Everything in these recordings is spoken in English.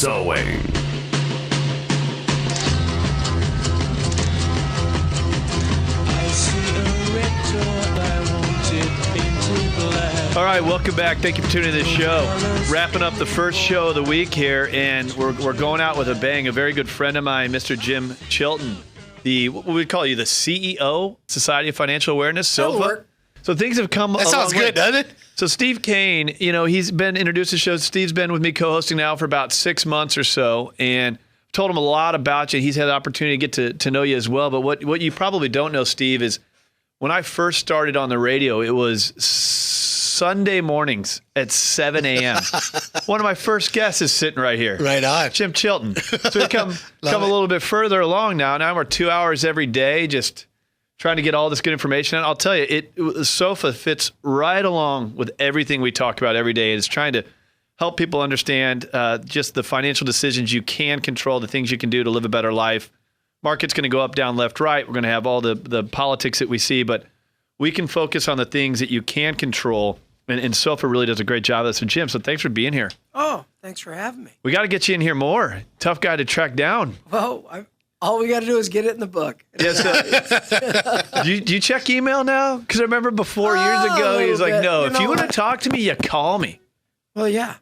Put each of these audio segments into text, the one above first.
sewing. All right, welcome back. Thank you for tuning in to the show. Wrapping up the first show of the week here, and we're going out with a bang. A very good friend of mine, Mr. Jim Chilton, what would we call you, the CEO, Society of Financial Awareness, SOFA. So things have come. That sounds good, doesn't it? So Steve Kane, he's been introduced to the show. Steve's been with me co-hosting now for about 6 months or so, and told him a lot about you. He's had the opportunity to get to know you as well. But what you probably don't know, Steve, is when I first started on the radio, it was Sunday mornings at 7 a.m. One of my first guests is sitting right here. Right on. Jim Chilton. So we come a little bit further along now. Now we're 2 hours every day just trying to get all this good information. And I'll tell you, the SOFA fits right along with everything we talk about every day. It's trying to help people understand just the financial decisions you can control, the things you can do to live a better life. Market's going to go up, down, left, right. We're going to have all the politics that we see, but we can focus on the things that you can control. And SOFA really does a great job of this. And Jim, so thanks for being here. Oh, thanks for having me. We got to get you in here more. Tough guy to track down. Well, all we got to do is get it in the book. Yes. Do you check email now? Because I remember before years ago, he was like, "No, if you want to talk to me, you call me." Well, yeah,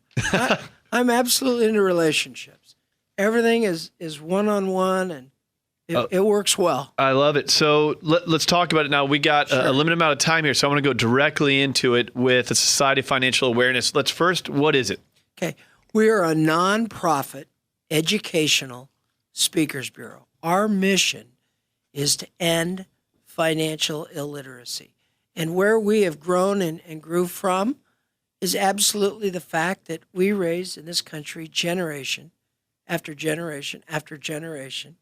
I'm absolutely into relationships. Everything is one-on-one, and it works well. I love it. So let's talk about it now. We got a limited amount of time here, so I want to go directly into it with the Society of Financial Awareness. Let's first, what is it? Okay, we are a nonprofit educational speakers bureau. Our mission is to end financial illiteracy. And where we have grown and grew from is absolutely the fact that we raised in this country generation after generation after generation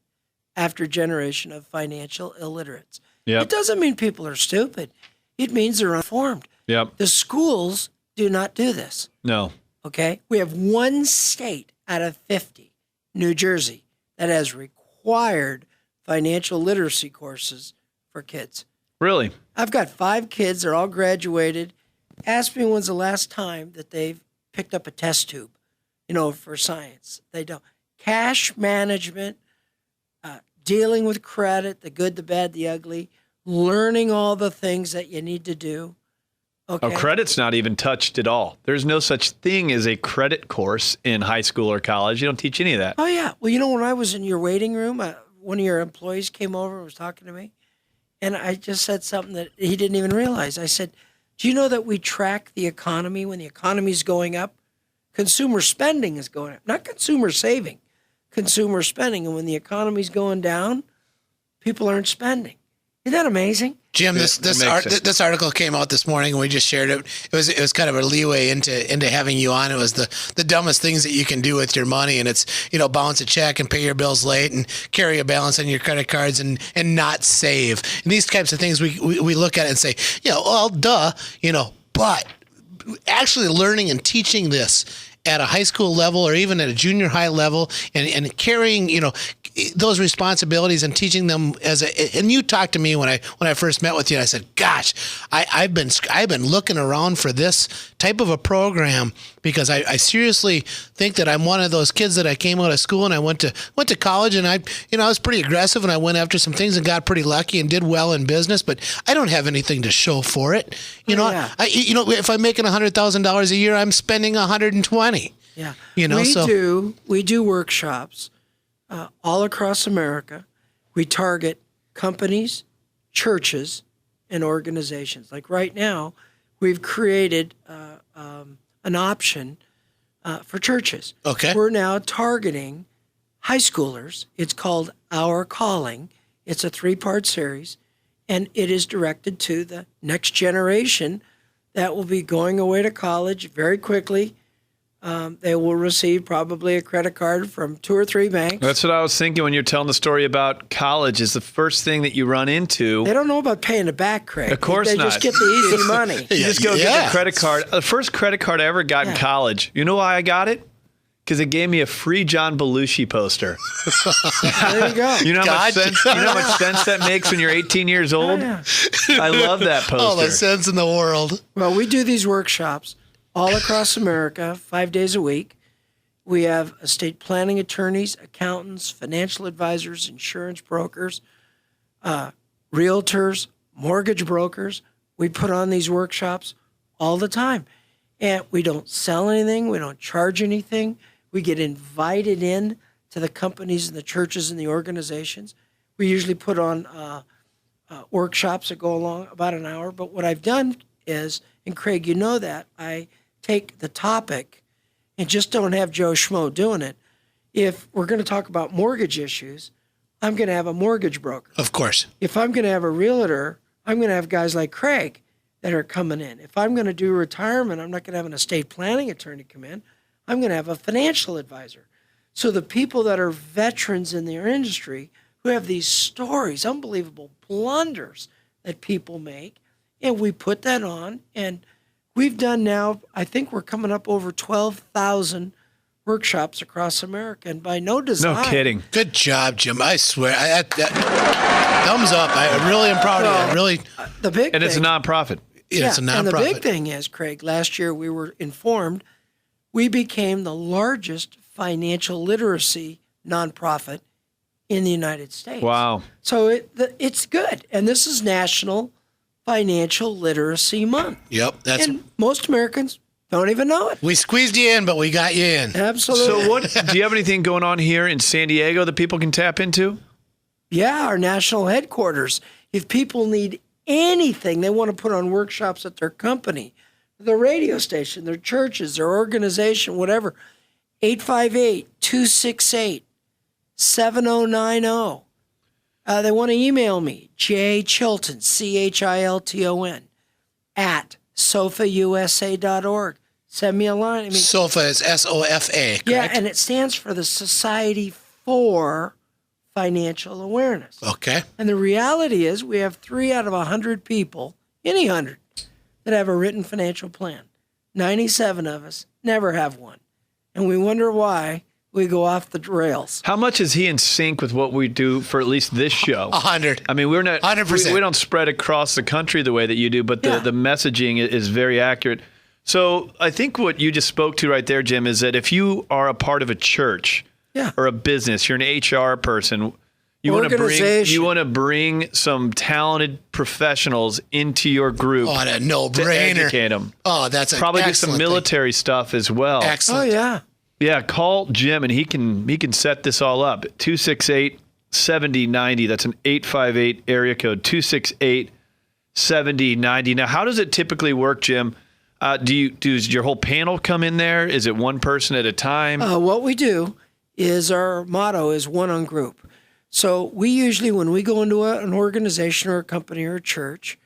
after generation of financial illiterates. Yep. It doesn't mean people are stupid. It means they're uninformed. Yep. The schools do not do this. No. Okay? We have one state out of 50, New Jersey, that has required financial literacy courses for kids. Really? I've got 5 kids. They're all graduated. Ask me when's the last time that they've picked up a test tube, for science. They don't. Cash management, dealing with credit, the good, the bad, the ugly, learning all the things that you need to do. Okay. Credit's not even touched at all. There's no such thing as a credit course in high school or college. You don't teach any of that. Oh, yeah. Well, when I was in your waiting room, one of your employees came over and was talking to me, and I just said something that he didn't even realize. I said, do you know that we track the economy when the economy's going up? Consumer spending is going up, not consumer saving, consumer spending. And when the economy's going down, people aren't spending. Isn't that amazing? Jim, this article came out this morning, and we just shared it. It was kind of a leeway into having you on. It was the dumbest things that you can do with your money, and it's bounce a check and pay your bills late and carry a balance on your credit cards and not save. And these types of things we look at it and say, well, duh, but actually learning and teaching this at a high school level or even at a junior high level and carrying, those responsibilities and teaching them and you talked to me when I first met with you, and I said, gosh, I've been looking around for this type of a program because I seriously think that I'm one of those kids that I came out of school and I went to college and I was pretty aggressive and I went after some things and got pretty lucky and did well in business, but I don't have anything to show for it. If I'm making $100,000 a year, I'm spending 120. Yeah. We do workshops all across America. We target companies, churches, and organizations. Like right now, we've created an option for churches. Okay. We're now targeting high schoolers. It's called Our Calling. It's a 3-part series, and it is directed to the next generation that will be going away to college very quickly. They will receive probably a credit card from 2 or 3 banks. That's what I was thinking when you're telling the story about college is the first thing that you run into. They don't know about paying it back, Craig. Of course they not. They just get the easy money. You just go get the credit card. The first credit card I ever got in college, you know why I got it? Because it gave me a free John Belushi poster. There you go. You know how much sense that makes when you're 18 years old? Yeah. I love that poster. All the sense in the world. Well, we do these workshops all across America, 5 days a week. We have estate planning attorneys, accountants, financial advisors, insurance brokers, realtors, mortgage brokers. We put on these workshops all the time. And we don't sell anything. We don't charge anything. We get invited in to the companies and the churches and the organizations. We usually put on workshops that go along about an hour. But what I've done is, and Craig, you know that, I take the topic and just don't have Joe Schmo doing it. If we're going to talk about mortgage issues, I'm going to have a mortgage broker. Of course. If I'm going to have a realtor, I'm going to have guys like Craig that are coming in. If I'm going to do retirement, I'm not going to have an estate planning attorney come in. I'm going to have a financial advisor. So the people that are veterans in their industry who have these stories, unbelievable blunders that people make, and we put that on, and we've done now, I think we're coming up over 12,000 workshops across America, and by no design. No kidding. Good job, Jim. I swear. Thumbs up. I really am proud of you. I really. The big And thing, it's a nonprofit. It's a nonprofit. And the big thing is, Craig, last year we were informed we became the largest financial literacy nonprofit in the United States. Wow. So it's good. And this is National Financial Literacy Month. Yep. And most Americans don't even know it. We squeezed you in, but we got you in. Absolutely. So what, do you have anything going on here in San Diego that people can tap into? Yeah, our national headquarters. If people need anything, they want to put on workshops at their company, their radio station, their churches, their organization, whatever, 858-268-7090. They want to email me, Chilton, Chilton, at sofausa.org. Send me a line. I mean, SOFA is SOFA, correct? yeah, and it stands for the Society for Financial Awareness. Okay. And the reality is we have 3 out of 100 people, any 100, that have a written financial plan. 97 of us never have one. And we wonder why we go off the rails. How much is he in sync with what we do for at least this show? 100. I mean, we're not 100%. We don't spread across the country the way that you do, but the messaging is very accurate. So I think what you just spoke to right there, Jim, is that if you are a part of a church or a business, you're an HR person, you want to bring some talented professionals into your group. Oh, a no-brainer. To educate them. Oh, that's probably do some military stuff as well. Excellent. Oh, yeah. Yeah, call Jim and he can set this all up. 268-7090. That's an 858 area code. 268-7090. Now, how does it typically work, Jim? Does your whole panel come in there? Is it one person at a time? What we do is our motto is one on group. So we usually, when we go into an organization or a company or a church,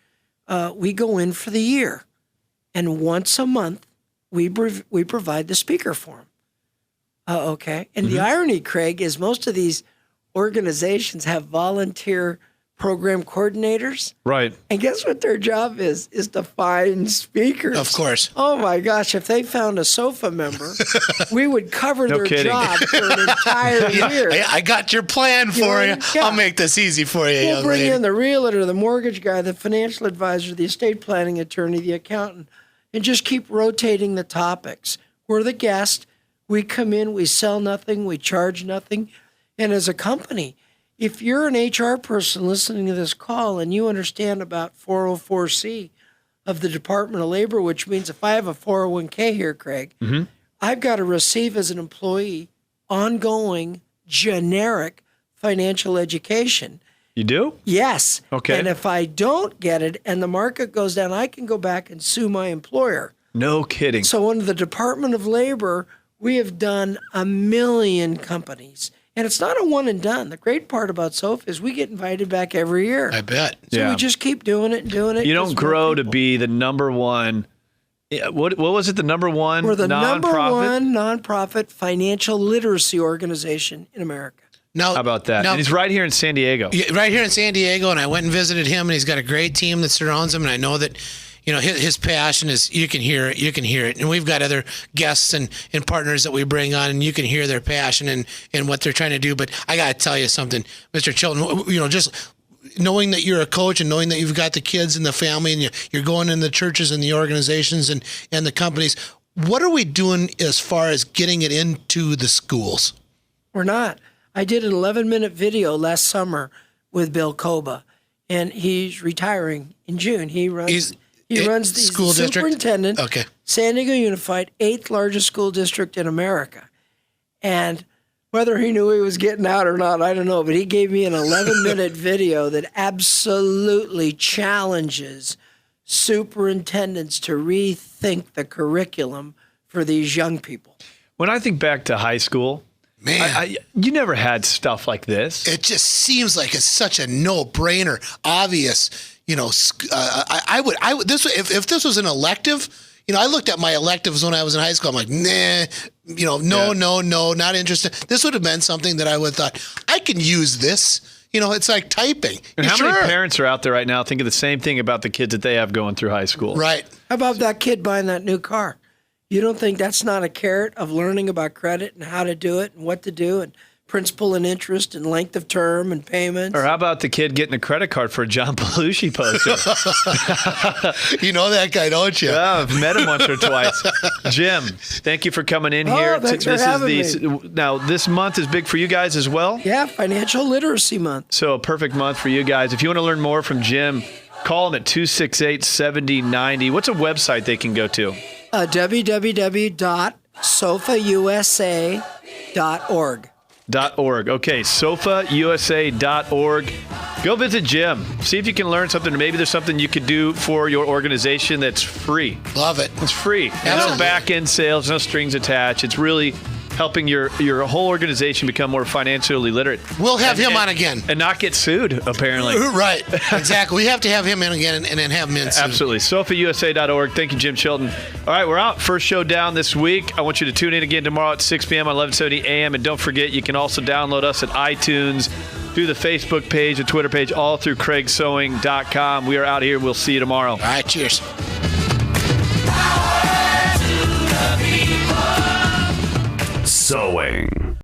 we go in for the year. And once a month, we provide the speaker forum. Okay. And the irony, Craig, is most of these organizations have volunteer program coordinators. Right. And guess what their job is to find speakers. Of course. Oh, my gosh. If they found a SOFA member, we would cover their job for an entire year. I got your plan for you. Yeah. I'll make this easy for you, We'll young bring lady. in the realtor, the mortgage guy, the financial advisor, the estate planning attorney, the accountant, and just keep rotating the topics. We're the guest. We come in, we sell nothing, we charge nothing. And as a company, if you're an HR person listening to this call and you understand about 404C of the Department of Labor, which means if I have a 401k here, Craig, I've got to receive as an employee ongoing generic financial education. You do? Yes. Okay. And if I don't get it and the market goes down, I can go back and sue my employer. No kidding. So under the Department of Labor, we have done 1 million companies. And it's not a one and done. The great part about SOFA is we get invited back every year. I bet. So we just keep doing it and doing it. You don't grow to be the number one. What was it? The number one We're the number nonprofit? one nonprofit financial literacy organization in America. Now, How about that? And he's right here in San Diego. Right here in San Diego, and I went and visited him, and he's got a great team that surrounds him, and I know that his passion is, you can hear it. And we've got other guests and partners that we bring on, and you can hear their passion and what they're trying to do. But I got to tell you something, Mr. Chilton, just knowing that you're a coach and knowing that you've got the kids and the family and you're going in the churches and the organizations and the companies, what are we doing as far as getting it into the schools? We're not. I did an 11-minute video last summer with Bill Koba, and he's retiring in June. He runs the school district? Superintendent, Okay. San Diego Unified, 8th largest school district in America. And whether he knew he was getting out or not, I don't know, but he gave me an 11-minute video that absolutely challenges superintendents to rethink the curriculum for these young people. When I think back to high school, Man, you never had stuff like this. it just seems like it's such a no-brainer, obvious. I would if this was an elective. I looked at my electives when I was in high school. I'm like, nah, no, not interested. This would have been something that I would have thought I can use this. It's like typing. And how many parents are out there right now thinking the same thing about the kids that they have going through high school? Right. How about that kid buying that new car? You don't think that's not a carrot of learning about credit and how to do it and what to do and principal and interest and length of term and payments? Or how about the kid getting a credit card for a John Belushi poster? You know that guy, don't you? Yeah, I've met him once or twice. Jim, thank you for coming in here. Thanks for having me. Now, this month is big for you guys as well? Yeah, Financial Literacy Month. So a perfect month for you guys. If you want to learn more from Jim, call him at 268-7090. What's a website they can go to? www.sofausa.org. .org. Okay, sofausa.org. Go visit Jim. See if you can learn something. Maybe there's something you could do for your organization that's free. Love it. It's free. No back-end sales, no strings attached. It's really helping your whole organization become more financially literate. We'll have him on again. And not get sued, apparently. Right. Exactly. We have to have him in again and then have him in soon. Absolutely. sofausa.org. Thank you, Jim Chilton. All right, we're out. First show down this week. I want you to tune in again tomorrow at 6 p.m. on 1170 a.m. And don't forget, you can also download us at iTunes, through the Facebook page, the Twitter page, all through craigsewing.com. We are out here. We'll see you tomorrow. All right. Cheers.